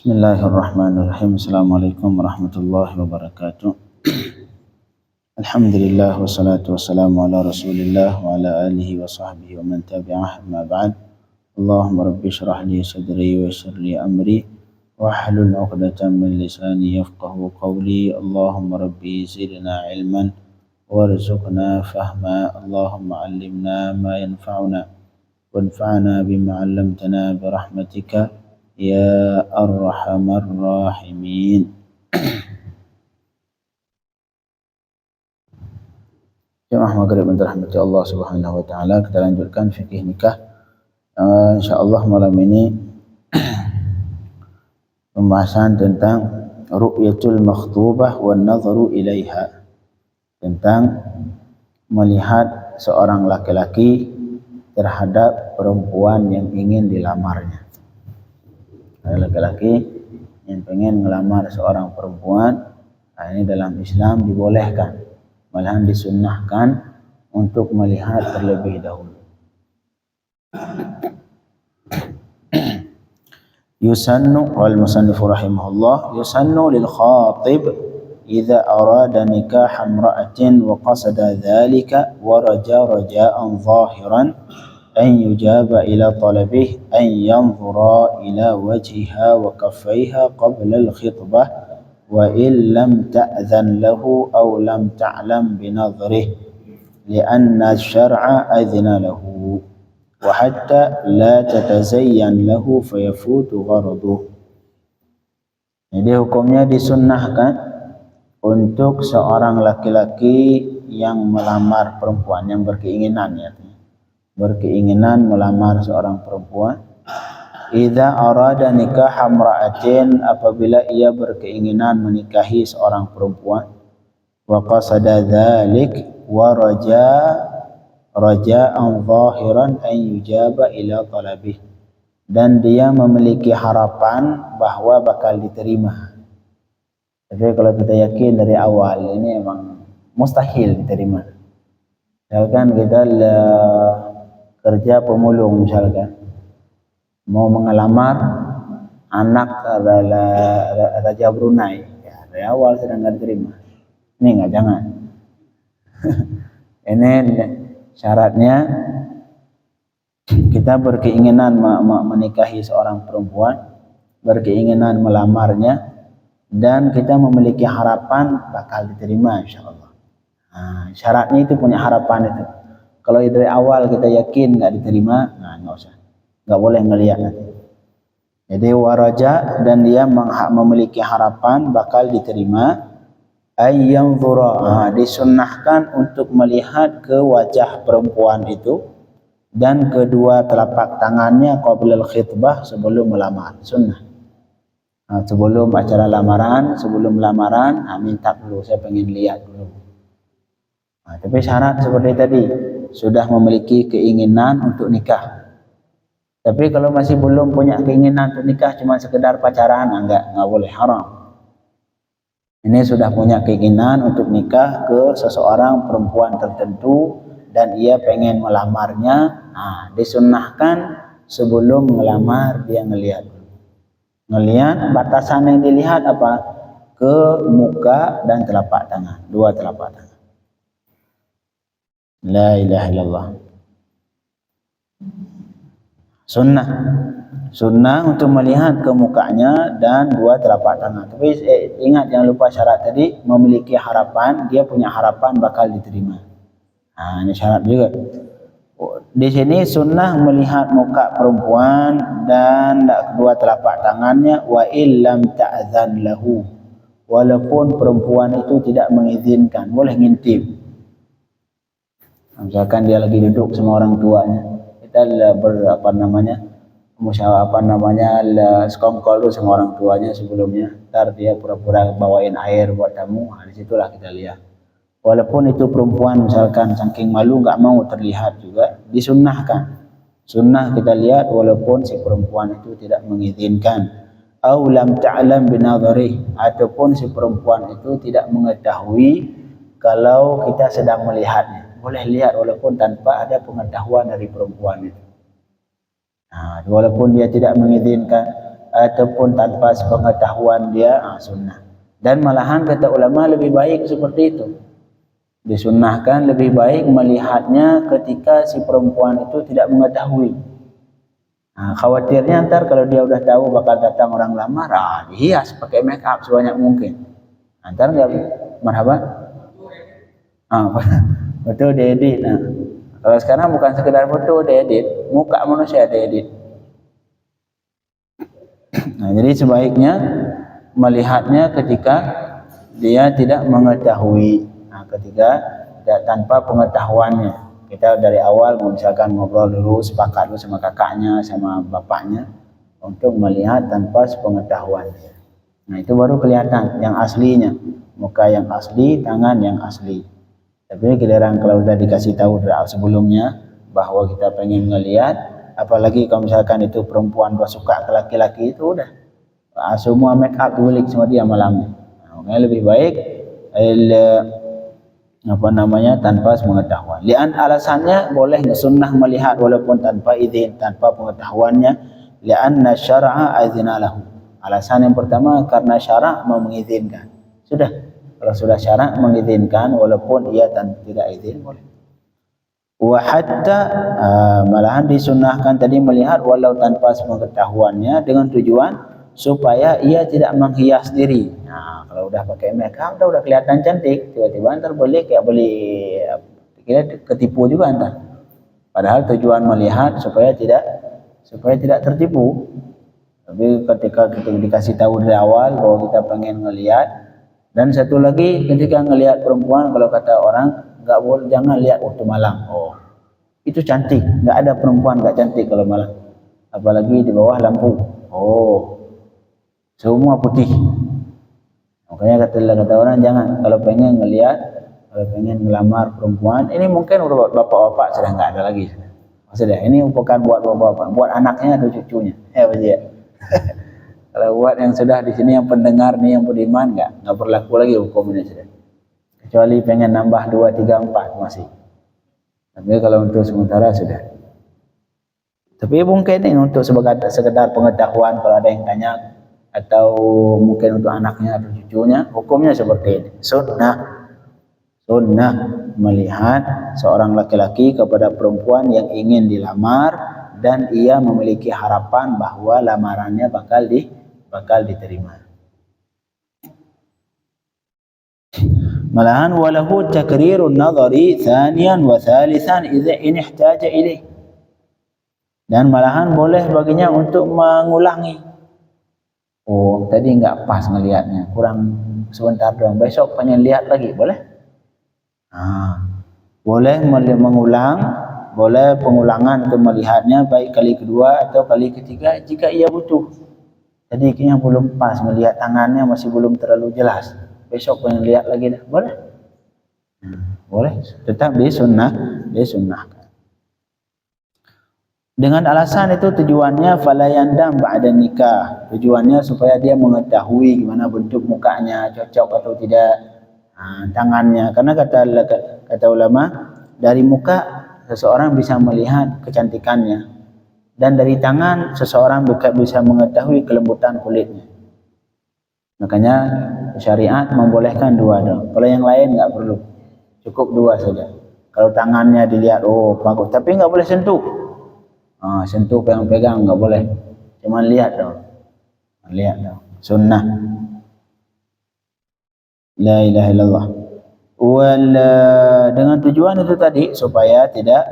Bismillahirrahmanirrahim. Assalamualaikum warahmatullahi wabarakatuh. Alhamdulillah wassalatu wassalamu ala Rasulillah wa ala alihi wa sahbihi wa man tabi'ah, amma ba'd. Allahumma rabbi shrah li sadri wa yassir li amri wa hlul 'uqdatam min lisani yafqahu qawli. Allahumma rabbi zidna ilman warzuqna fahma. Allahumma 'allimna ma yanfa'una wanfa'na bima 'allamtana bi rahmatika ya arhamar rahimin. Jemaah maghrib yang dirahmati Allah Subhanahu wa taala, kita lanjutkan fikih nikah. Insyaallah malam ini pembahasan tentang ru'yatul makhtubah wan nadharu ilaiha, tentang melihat seorang laki-laki terhadap perempuan yang ingin dilamarnya. Ada laki-laki yang pengen melamar seorang perempuan, ini dalam Islam dibolehkan, malahan disunnahkan untuk melihat terlebih dahulu. Yusannu wal musannifu rahimahullah, yusannu lil khatib idza arada nikah imra'atin wa qasada dhalika wa raja'an zahiran an yujaba ila talabih an yanzura ila wajhiha wa kaffaiha qabla al-khitbah wa in lam ta'zan lahu aw lam ta'lam bi nadhrih li'anna asy-syar'a adhina lahu wa hatta la tatazayyan lahu fayafutu gharaduh. Jadi hukumnya disunnahkan untuk seorang laki-laki yang melamar perempuan, yang berkeinginan, ya, berkeinginan melamar seorang perempuan, idza arada nikah imra'atin, apabila ia berkeinginan menikahi seorang perempuan, wa qasada dzalik wa raja'an zahiran an yujaba ila talabih, dan dia memiliki harapan bahwa bakal diterima. Jadi kalau kita yakin dari awal ini emang mustahil diterima, misalkan kita kerja pemulung, misalkan mau mengelamar anak adalah Raja Brunei, ya dari awal sedang nggak diterima, ini nggak, jangan. Ini syaratnya kita berkeinginan menikahi seorang perempuan, berkeinginan melamarnya, dan kita memiliki harapan bakal diterima insyaallah. Nah, syaratnya itu, punya harapan itu. Kalau dari awal kita yakin nggak diterima, nah nggak usah, nggak boleh ngelihat nanti. Jadi waraja, dan dia memiliki harapan bakal diterima, ayyanzura, disunnahkan untuk melihat ke wajah perempuan itu dan kedua telapak tangannya qablal khitbah, sebelum melamar, sunnah. Sebelum acara lamaran, sebelum lamaran, minta dulu, saya pengen lihat dulu. Tapi syarat seperti tadi, sudah memiliki keinginan untuk nikah. Tapi kalau masih belum punya keinginan untuk nikah, cuma sekedar pacaran, enggak boleh, haram. Ini sudah punya keinginan untuk nikah ke seseorang perempuan tertentu dan ia pengen melamarnya, disunnahkan sebelum melamar dia ngelihat. Ngelihat batasan yang dilihat apa? Ke muka dan telapak tangan, dua telapak tangan. La ilaha illallah. Sunnah untuk melihat ke mukanya dan dua telapak tangan. Tapi ingat, jangan lupa syarat tadi, memiliki harapan, dia punya harapan bakal diterima. Ini syarat juga. Di sini sunnah melihat muka perempuan dan kedua telapak tangannya, wa illam ta'zan lahu, walaupun perempuan itu tidak mengizinkan, boleh ngintip. Misalkan dia lagi duduk sama orang tuanya, kita sekongkol dulu sama orang tuanya sebelumnya, ntar dia pura-pura bawain air buat tamu, disitulah kita lihat. Walaupun itu perempuan misalkan saking malu nggak mau terlihat juga, disunnahkan. Sunnah kita lihat walaupun si perempuan itu tidak mengizinkan. Aw lam ta'lam binadhari, ataupun si perempuan itu tidak mengetahui kalau kita sedang melihatnya. Boleh lihat walaupun tanpa ada pengetahuan dari perempuan itu. Walaupun dia tidak mengizinkan, ataupun tanpa sepengetahuan dia, sunnah. Dan malahan kata ulama lebih baik seperti itu. Disunnahkan lebih baik melihatnya ketika si perempuan itu tidak mengetahui. Khawatirnya ntar kalau dia udah tahu bakal datang orang lamar, dihias pakai make up sebanyak mungkin. Ntar nggak marhaban. Betul diedit. Kalau sekarang bukan sekedar foto diedit, muka manusia diedit. Jadi sebaiknya melihatnya ketika dia tidak mengetahui, ketika tanpa pengetahuannya. Kita dari awal misalkan ngobrol dulu, sepakat dulu sama kakaknya, sama bapaknya untuk melihat tanpa sepengetahuannya. Itu baru kelihatan yang aslinya, muka yang asli, tangan yang asli. Tapi giliran kalau sudah dikasih tahu sebelumnya bahwa kita pengen ngelihat, apalagi kalau misalkan itu perempuan suka ke laki-laki, itu udah semua make up diulik sama dia malamnya. Makanya lebih baik tanpa pengetahuan. Lian alasannya boleh sunnah melihat walaupun tanpa izin, tanpa pengetahuannya. Lianna syara'a adzina lahu. Alasan yang pertama karena syarak mengizinkan. Sudah, kalau sudah syarak mengizinkan walaupun ia tidak izin boleh. Wa hatta malahan disunnahkan tadi melihat walau tanpa pengetahuannya dengan tujuan supaya ia tidak menghias diri. Kalau udah pakai make up udah kelihatan cantik, tiba-tiba ntar boleh kayak kira ketipu juga ntar. Padahal tujuan melihat supaya tidak tertipu. Tapi ketika kita dikasih tahu dari awal bahwa kita pengen ngelihat, dan satu lagi ketika ngelihat perempuan, kalau kata orang nggak boleh, jangan lihat waktu malam. Itu cantik, nggak ada perempuan nggak cantik kalau malam, apalagi di bawah lampu. Semua putih. Makanya kata orang jangan, kalau pengen ngelihat, kalau pengen ngelamar perempuan, ini mungkin udah bapak-bapak sudah nggak ada lagi. Maksudnya ini bukan buat bapak-bapak, buat anaknya atau cucunya. Kalau buat yang sudah di sini, yang pendengar nih, yang beriman, nggak berlaku lagi hukum ini sudah. Kecuali pengen nambah 2, 3, 4 masih. Tapi kalau untuk sementara sudah. Tapi mungkin ini untuk sekedar pengetahuan kalau ada yang tanya, atau mungkin untuk anaknya atau cucunya, hukumnya seperti ini. Sunnah melihat seorang laki-laki kepada perempuan yang ingin dilamar dan ia memiliki harapan bahwa lamarannya bakal diterima. Malahan walahu takrirun nadhari thaniyan wa thalithan idza in ihtaja ilaih. Dan malahan boleh baginya untuk mengulangi. Tadi enggak pas ngelihatnya, kurang sebentar doang, besok pengen lihat lagi, boleh? Boleh mengulang, boleh pengulangan untuk melihatnya baik kali kedua atau kali ketiga jika ia butuh. Jadi kayaknya belum pas melihat tangannya, masih belum terlalu jelas, besok pengen lihat lagi dah, boleh? Boleh, tetap disunnahkan. Dengan alasan itu tujuannya falayandam ba'da nikah, tujuannya supaya dia mengetahui gimana bentuk mukanya, cocok atau tidak, tangannya. Karena kata ulama, dari muka seseorang bisa melihat kecantikannya, dan dari tangan seseorang bisa mengetahui kelembutan kulitnya. Makanya syariat membolehkan 2 dong. Kalau yang lain nggak perlu, cukup 2 saja. Kalau tangannya dilihat, bagus, tapi nggak boleh sentuh. Sentuh, pegang-pegang nggak boleh, cuma lihat dong. Sunnah. La ilaha illallah. Dengan tujuan itu tadi supaya tidak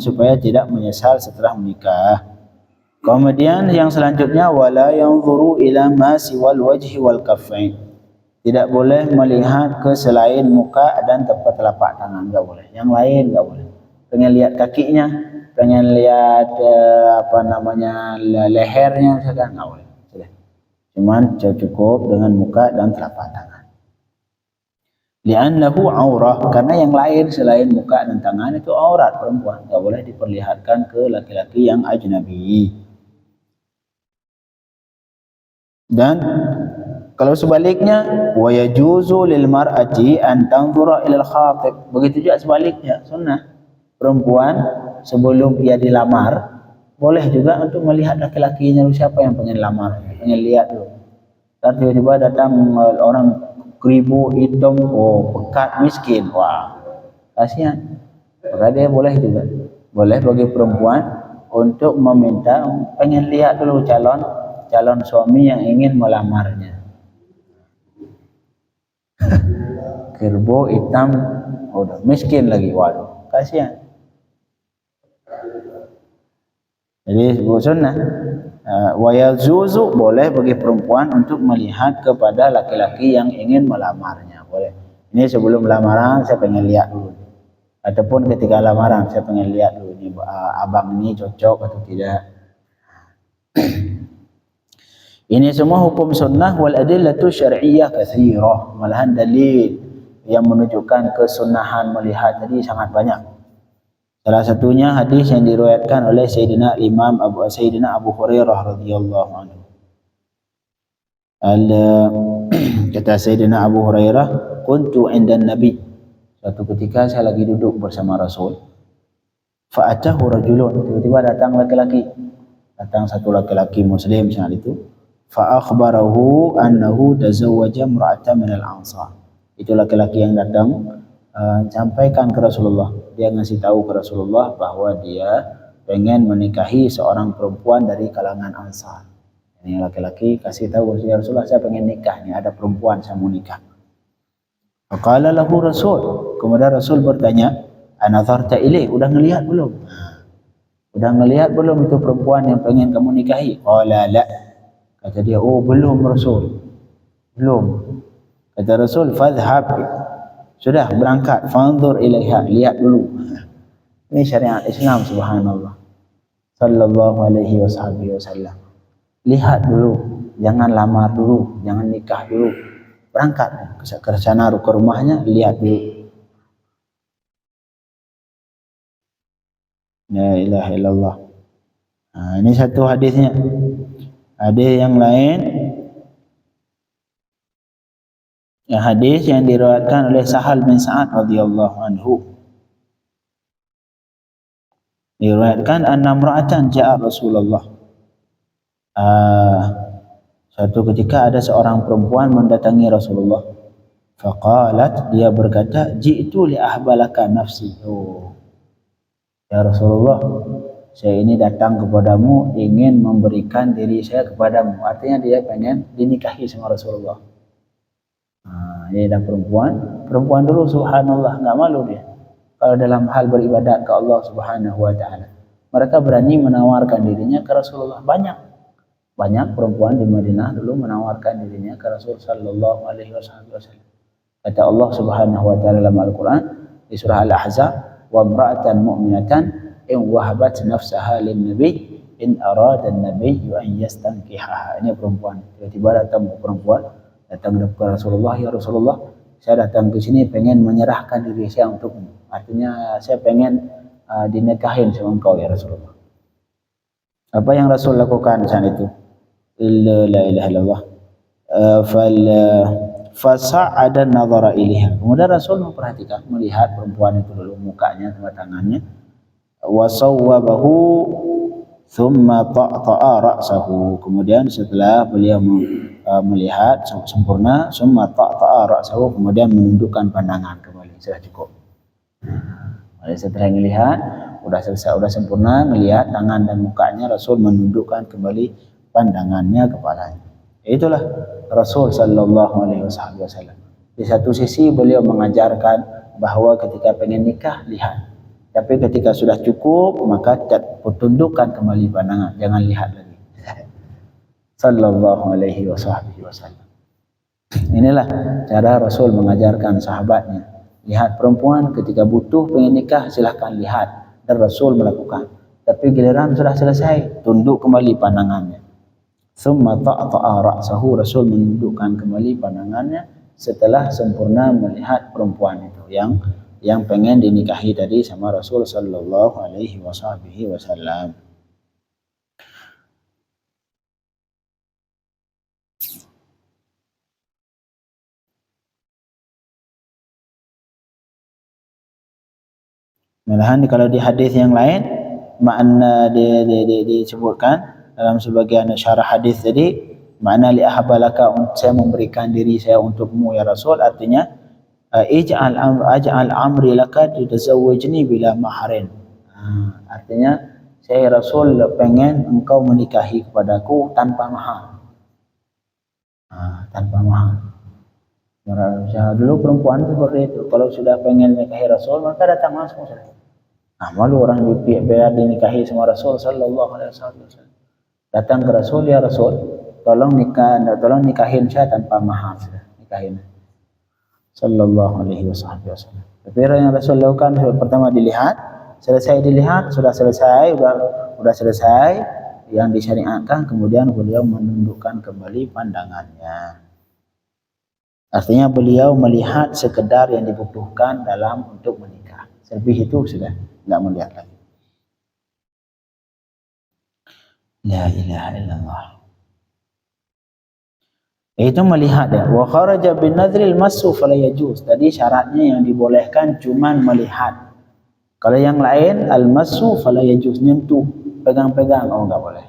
supaya tidak menyesal setelah menikah. Kemudian yang selanjutnya wala yanzuru ila ma siwal wajhi wal kaffain. Tidak boleh melihat ke selain muka dan tempat telapak tangan, enggak boleh. Yang lain enggak boleh. Pengen lihat kakinya, pengen lihat lehernya, misalkan enggak boleh. Sudah. Cuman cukup dengan muka dan telapak tangan. Li'annahu aurah, karena yang lain selain muka dan tangan itu aurat perempuan, enggak boleh diperlihatkan ke laki-laki yang ajnabi. Dan kalau sebaliknya, wa yajuzu lil mar'ati an tanzura ila al-khatib. Begitu juga sebaliknya, sunnah perempuan sebelum ia dilamar boleh juga untuk melihat laki-lakinya dulu, siapa yang pengen lamar, pengen lihat dulu. Dan tiba-tiba datang orang keribu, hitam, oh pekat, miskin, wah kasihan. Maka dia boleh juga, boleh bagi perempuan untuk meminta, pengen lihat dulu calon suami yang ingin melamarnya. Keribu, hitam, udah miskin lagi, waduh kasihan. Jadi sebut sunnah. Wa yazuzu, boleh bagi perempuan untuk melihat kepada laki-laki yang ingin melamarnya, boleh. Ini sebelum lamaran saya pengen lihat dulu, ataupun ketika lamaran saya pengen lihat dulu ini abang ini cocok atau tidak. Ini semua hukum sunnah. Wal adillatu syar'iyyah katsirah, malahan dalil yang menunjukkan kesunahan melihat tadi sangat banyak. Salah satunya hadis yang diriwayatkan oleh Sayyidina Abu Hurairah radhiyallahu anhu. Kata Sayyidina Abu Hurairah, kuntu 'inda Nabi. Suatu ketika saya lagi duduk bersama Rasul. Fa'atahu rajulun, tiba-tiba datang laki-laki. Datang satu laki-laki muslim saat itu. Fa akhbarahu annahu tazawwaja imra'atan min al-ansar. Itu laki-laki yang datang sampaikan ke Rasulullah. Dia ngasih tahu ke Rasulullah bahwa dia pengen menikahi seorang perempuan dari kalangan Ansar. Ini laki-laki kasih tahu, ya Rasulullah, saya pengen nikah nih, ada perempuan saya mau nikah. Faqala lahu Rasul, kemudian Rasul bertanya, anazarta ilaih, udah ngelihat belum? Udah ngelihat belum itu perempuan yang pengen kamu nikahi? Qala la. Kata dia, oh belum Rasul, belum. Kata Rasul, fadhhab, sudah berangkat, fanzur ilaiha, lihat dulu. Ini syariat Islam, subhanallah. Sallallahu alaihi wasallam. Lihat dulu, jangan lamar dulu, jangan nikah dulu. Berangkat ke sana, ke rumahnya, lihat dulu. La ilaha illallah. Nah, ini satu hadisnya. Hadis yang lain, hadis yang diriwayatkan oleh Sahal bin Sa'ad radhiyallahu anhu. Diriwayatkan anna imra'atan ja'a Rasulullah. Suatu ketika ada seorang perempuan mendatangi Rasulullah. Faqalat, dia berkata, ji'tu li ahbalaka nafsi. Oh, ya Rasulullah, saya ini datang kepadamu ingin memberikan diri saya kepadamu. Artinya dia pengen dinikahi sama Rasulullah. Dia ada perempuan dulu, subhanallah, nggak malu dia. Kalau dalam hal beribadat ke Allah subhanahu wa ta'ala, mereka berani menawarkan dirinya ke Rasulullah. Banyak perempuan di Madinah dulu menawarkan dirinya ke Rasul sallallahu alaihi wasallam. Kata Allah subhanahu wa ta'ala dalam Al-Quran di surah Al-Ahzab, wa imra'atan mu'minatan in wahabat nafsaha lin nabi in arada an-nabi an yastankihaha. Ini perempuan, tiba-tiba datang perempuan, datang ke Rasulullah, ya Rasulullah, saya datang ke sini pengen menyerahkan diri saya untukmu. Artinya saya pengen dinikahin sama engkau ya Rasulullah. Apa yang Rasul lakukan saat itu? La ilaha illallah. Fasa'ada nazara ilaiha. Kemudian Rasul memperhatikan, melihat perempuan itu dulu, mukanya sama tangannya. Wa sawwabahu thumma ta'ta'a ra'sahu. Kemudian setelah beliau melihat sempurna, thumma ta'ta'a ra'sahu, kemudian menundukkan pandangan kembali. Sudah cukup. Setelah melihat udah selesai, udah sempurna melihat tangan dan mukanya, Rasul menundukkan kembali pandangannya kepalanya. Itulah Rasul sallallahu alaihi wasallam. Di satu sisi beliau mengajarkan bahwa ketika pengen nikah lihat, tapi ketika sudah cukup maka tundukkan kembali pandangan, jangan lihat lagi. Sallallahu alaihi wasallam. Inilah cara Rasul mengajarkan sahabatnya. Lihat perempuan ketika butuh pengen nikah, silahkan lihat, dan Rasul melakukan. Tapi giliran sudah selesai, tunduk kembali pandangannya. Thumma ta'ta'a ra'sahu, Rasul menundukkan kembali pandangannya setelah sempurna melihat perempuan itu yang pengen dinikahi tadi sama Rasul sallallahu alaihi wasallam. Malahan kalau di hadis yang lain makna disebutkan dalam sebagian syarah hadis tadi, makna li ahbalaka, saya memberikan diri saya untukmu ya Rasul, artinya aj'al amri laka tazawwajni bila mahrin. Artinya saya Rasul pengen engkau menikahi kepadaku tanpa mahar. Tanpa mahar. Dulu perempuan seperti itu, kalau sudah pengen nikahi Rasul maka datang langsung saja. Malu orang biar dinikahi sama Rasul sallallahu alaihi wasallam. Datang ke Rasul, ya Rasul, tolong nikahin saya tanpa mahar, nikahin. Sallallahu alaihi wasallam. Tapi yang Rasul lakukan pertama dilihat, selesai dilihat, sudah selesai yang disyariatkan, kemudian beliau menundukkan kembali pandangannya. Artinya beliau melihat sekedar yang dibutuhkan dalam untuk menikah. Lebih itu sudah tidak melihat lagi. La ilaha illallah. Itu melihat ya. Wa kharaja bin nadril massu fala yajuz. Tadi syaratnya yang dibolehkan cuman melihat. Kalau yang lain al massu fala yajuz, nyentuh, pegang-pegang, enggak boleh.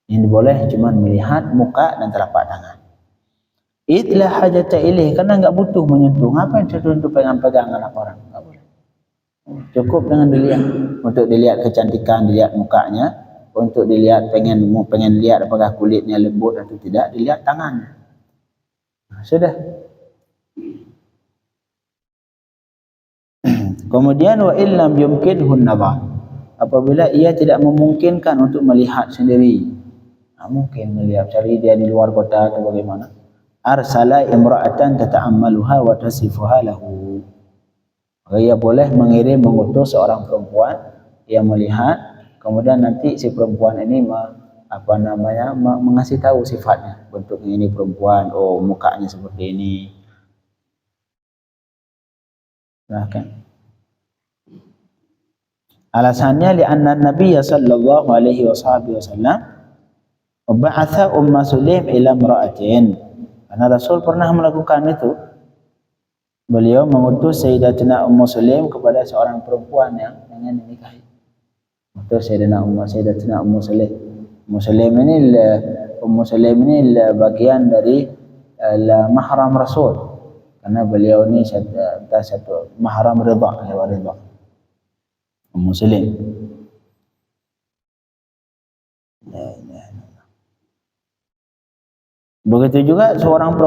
Yang diboleh cuman melihat muka dan telapak tangan. Itla hajata ilaih, karena enggak butuh menyentuh. Ngapain sentuh pegang-pegang anak orang? Enggak boleh. Cukup dengan dilihat, untuk dilihat kecantikan, dilihat mukanya, untuk dilihat pengen lihat apakah kulitnya lembut atau tidak, dilihat tangannya. Sudah. Kemudian wa illam yumkinhu an-nadhar, apabila ia tidak memungkinkan untuk melihat sendiri, mungkin melihat, cari dia di luar kota atau bagaimana, arsala imra'atan tata'ammaluha wa tasifuha lahu, ia boleh mengutus seorang perempuan yang melihat, kemudian nanti si perempuan ini mengasih tahu sifatnya, bentuknya ini perempuan, oh mukanya seperti ini. Nah kan, alasannya li'anna Nabiya sallallahu alaihi wasallam ba'atha Umma Sulaim ila imra'atin, karena Rasul pernah melakukan itu. Beliau mengutus Sayyidatina Ummu Sulaim kepada seorang perempuan yang ingin dinikahi. Utus Sayyidatina Ummu Sulaim. Ummu Sulaim ini bagian dari mahram Rasul, karena beliau ini satu mahram ridha. Ummu Sulaim. Begitu juga seorang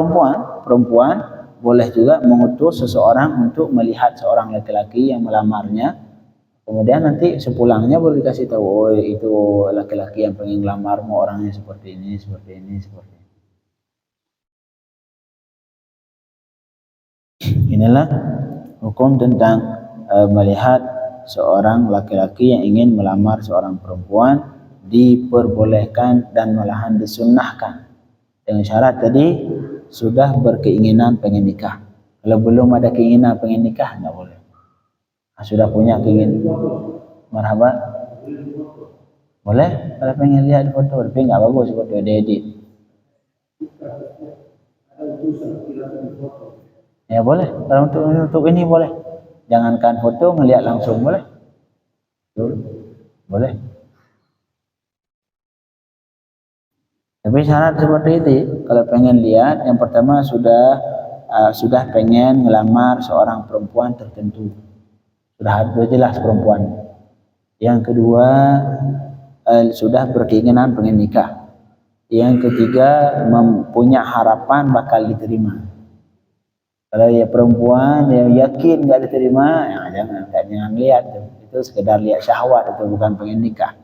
perempuan boleh juga mengutus seseorang untuk melihat seorang laki-laki yang melamarnya. Kemudian nanti sepulangnya baru dikasih tahu, oh itu laki-laki yang pengen ngelamarmu, orangnya seperti ini. Inilah hukum tentang melihat seorang laki-laki yang ingin melamar seorang perempuan, diperbolehkan dan malahan disunnahkan. Dengan syarat tadi, sudah berkeinginan pengen nikah. Kalau belum ada keinginan pengen nikah, enggak boleh. Sudah punya keinginan, marhaba, boleh. Kalau pengen lihat foto, tapi enggak bagus foto, diedit. Ya boleh. Kalau untuk ini boleh. Jangankan foto, ngelihat langsung boleh. Boleh. Tapi syarat seperti itu, kalau pengen lihat, yang pertama sudah pengen ngelamar seorang perempuan tertentu, sudah jelas perempuan. Yang kedua, sudah berkeinginan pengen nikah. Yang ketiga, mempunyai harapan bakal diterima. Kalau ya perempuan yang yakin nggak diterima, ya jangan lihat, itu sekedar lihat syahwat, itu bukan pengen nikah.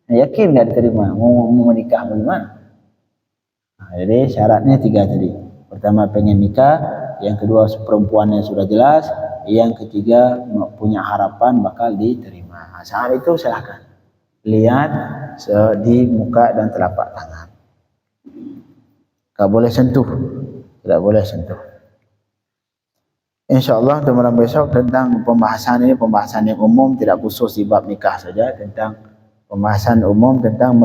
Yakin nggak diterima, mau menikah bagaimana? Jadi syaratnya 3 tadi. Pertama pengen nikah, yang kedua perempuannya sudah jelas, yang ketiga punya harapan bakal diterima. Saat itu silahkan lihat di muka dan telapak tangan. Tak boleh sentuh, tidak boleh sentuh. InsyaAllah untuk malam besok tentang pembahasan yang umum, tidak khusus di bab nikah saja, tentang pembahasan umum tentang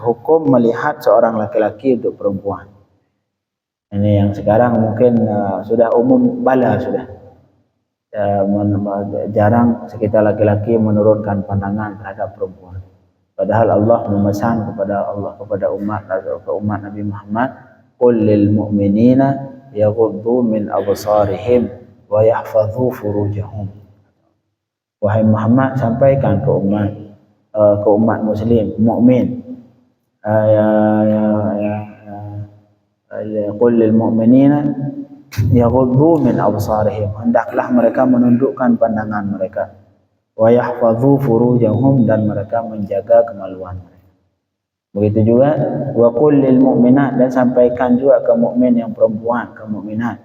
hukum melihat seorang laki-laki untuk perempuan. Ini yang sekarang mungkin sudah umum bala sudah. jarang sekitar laki-laki menurunkan pandangan terhadap perempuan. Padahal Allah memesan kepada umat Nabi Muhammad, qul lil mu'minina yaghuddu min absarihim wa yahfazu furujahum. Wahai Muhammad, sampaikan ke umat muslim mukmin, qul lil mu'minina yaghuddu min absarihim, hendaklah mereka menundukkan pandangan mereka, wa yahfazu furujahum, dan mereka menjaga kemaluan mereka. Begitu juga wa qul lil mu'minat, dan sampaikan juga ke mukmin yang perempuan, ke mukminat,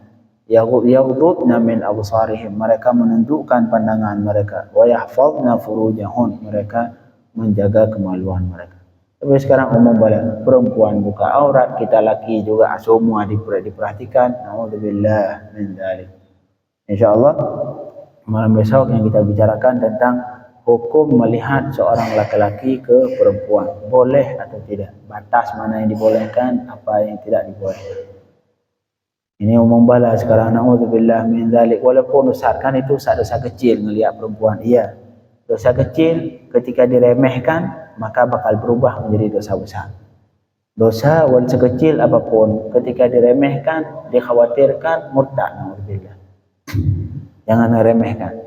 yaghudduna min absarihim, mereka menundukkan pandangan mereka, wa yahfazna furujahum, mereka menjaga kemaluan mereka. Tapi sekarang umum bala perempuan buka aurat, kita laki juga semua diperhatikan. Nauzubillah min dzalik. Insyaallah malam besok yang kita bicarakan tentang hukum melihat seorang laki-laki ke perempuan, boleh atau tidak, batas mana yang dibolehkan, apa yang tidak dibolehkan. Ini umum bala sekarang, nauzubillah min dzalik. Walaupun ustaz kan itu dosa kecil ngelihat perempuan, iya. Dosa kecil ketika diremehkan maka bakal berubah menjadi dosa besar. Dosa walaupun sekecil apapun ketika diremehkan, dikhawatirkan murtad, nauzubillah. Jangan meremehkan.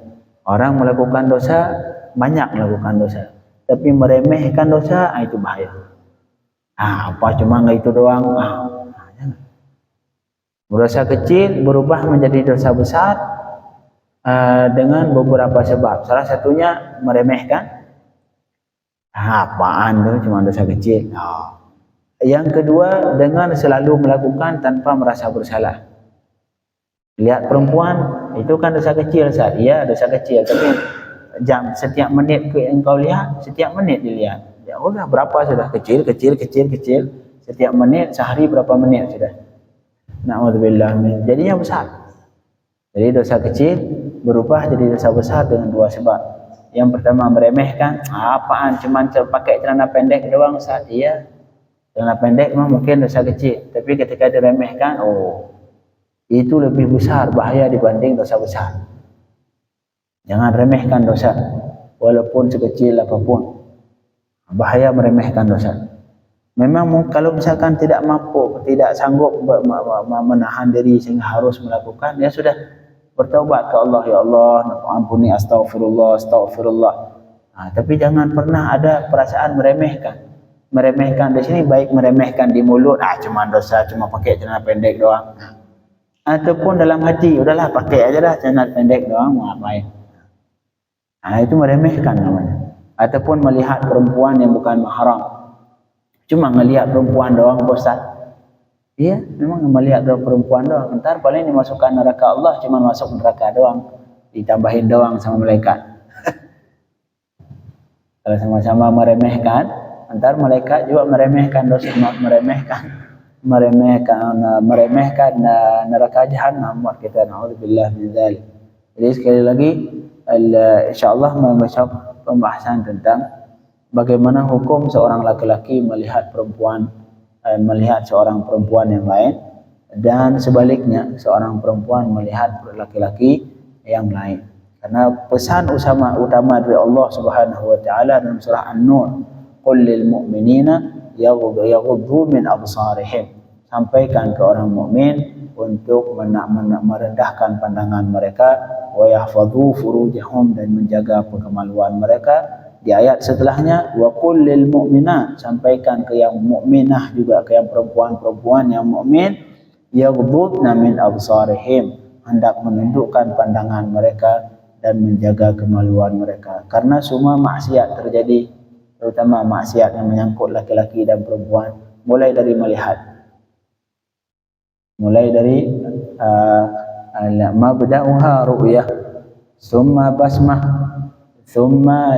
Orang melakukan dosa, banyak melakukan dosa, tapi meremehkan dosa, itu bahaya. Apa cuma nggak itu doang? Jangan. Dosa kecil berubah menjadi dosa besar dengan beberapa sebab. Salah satunya meremehkan. Apaan tuh, cuma dosa kecil. Yang kedua, dengan selalu melakukan tanpa merasa bersalah. Lihat perempuan itu kan dosa kecil, Ustaz. Iya, dosa kecil, tapi setiap menit engkau lihat, setiap menit dilihat. Ya udah, berapa sudah? Kecil. Setiap menit, sehari berapa menit sudah? Na'udzubillah. Jadinya besar. Jadi dosa kecil berubah jadi dosa besar dengan dua sebab. Yang pertama, meremehkan. Apaan, cuman pakai celana pendek doang, Ustaz. Iya, celana pendek mah mungkin dosa kecil, tapi ketika diremehkan, itu lebih besar bahaya dibanding dosa besar. Jangan remehkan dosa, walaupun sekecil apapun. Bahaya meremehkan dosa. Memang kalau misalkan tidak mampu, tidak sanggup menahan diri sehingga harus melakukan, ya sudah, bertaubat ke Allah, ya Allah, ampuni, astagfirullah. Tapi jangan pernah ada perasaan meremehkan. Meremehkan di sini baik meremehkan di mulut, cuma dosa, cuma pakai celana pendek doang. Ataupun dalam hati, udahlah pakai aja dah celana pendek doang, mau ngapain. Itu meremehkan namanya. Ataupun melihat perempuan yang bukan mahram, cuma ngelihat perempuan doang, Ustaz. Iya, memang melihat perempuan doang. Ntar paling dimasukkan neraka Allah, cuma masuk neraka doang, ditambahin doang sama malaikat. Kalau sama-sama meremehkan, ntar malaikat juga meremehkan dosa, meremehkan neraka jahanam buat kita. Nauzubillah min dzalik. Jadi sekali lagi, insyaallah besok pembahasan tentang bagaimana hukum seorang laki-laki melihat seorang perempuan yang lain, dan sebaliknya seorang perempuan melihat laki-laki yang lain. Karena pesan utama dari Allah Subhanahu wa taala dalam surah An-Nur, qul lil mu'minina yaghuddu min absarihim, sampaikan ke orang mukmin untuk merendahkan pandangan mereka, wa yahfadhu furujahum, dan menjaga kemaluan mereka. Di ayat setelahnya, wa qul lil mu'minat, sampaikan ke yang mukminah juga, ke yang perempuan-perempuan yang mukmin, yaghudduna min absarihim, hendak menundukkan pandangan mereka dan menjaga kemaluan mereka. Karena semua maksiat terjadi, terutama maksiat yang menyangkut laki-laki dan perempuan, mulai dari melihat, mulai dari mabda'uha ru'yah, summa basmah, thumma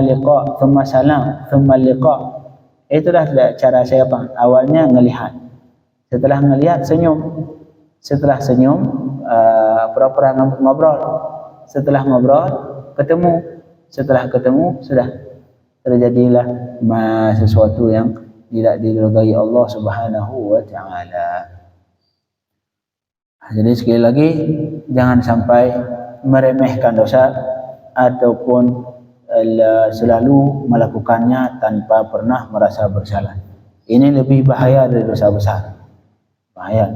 liqa, thumma salam, thumma liqa. Itulah cara syaitan. Awalnya ngelihat, setelah ngelihat senyum, setelah senyum pura-pura ngobrol, setelah ngobrol ketemu, setelah ketemu sudah terjadilah sesuatu yang tidak diridhai Allah Subhanahu wa taala. Jadi sekali lagi, jangan sampai meremehkan dosa ataupun selalu melakukannya tanpa pernah merasa bersalah. Ini lebih bahaya dari dosa besar. Bahaya.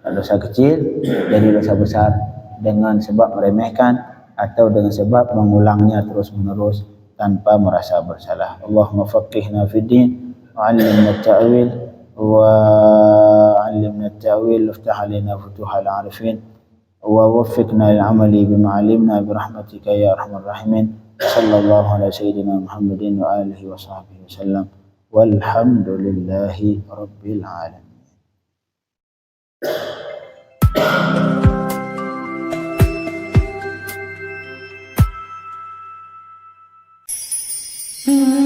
Dosa kecil jadi dosa besar dengan sebab meremehkan atau dengan sebab mengulangnya terus-menerus tanpa merasa bersalah. Allahumma faqihna fid din wa 'allimna at-ta'wil wa 'allimna at-ta'wil waftah 'alaina futuhal 'arifin wa waffiqna lil 'amali bima 'allimna bi rahmatika ya arhamar rahimin. Sallallahu ala sayyidina Muhammadin wa alihi wa sahbihi wasallam walhamdulillahi rabbil alamin. Mm-hmm.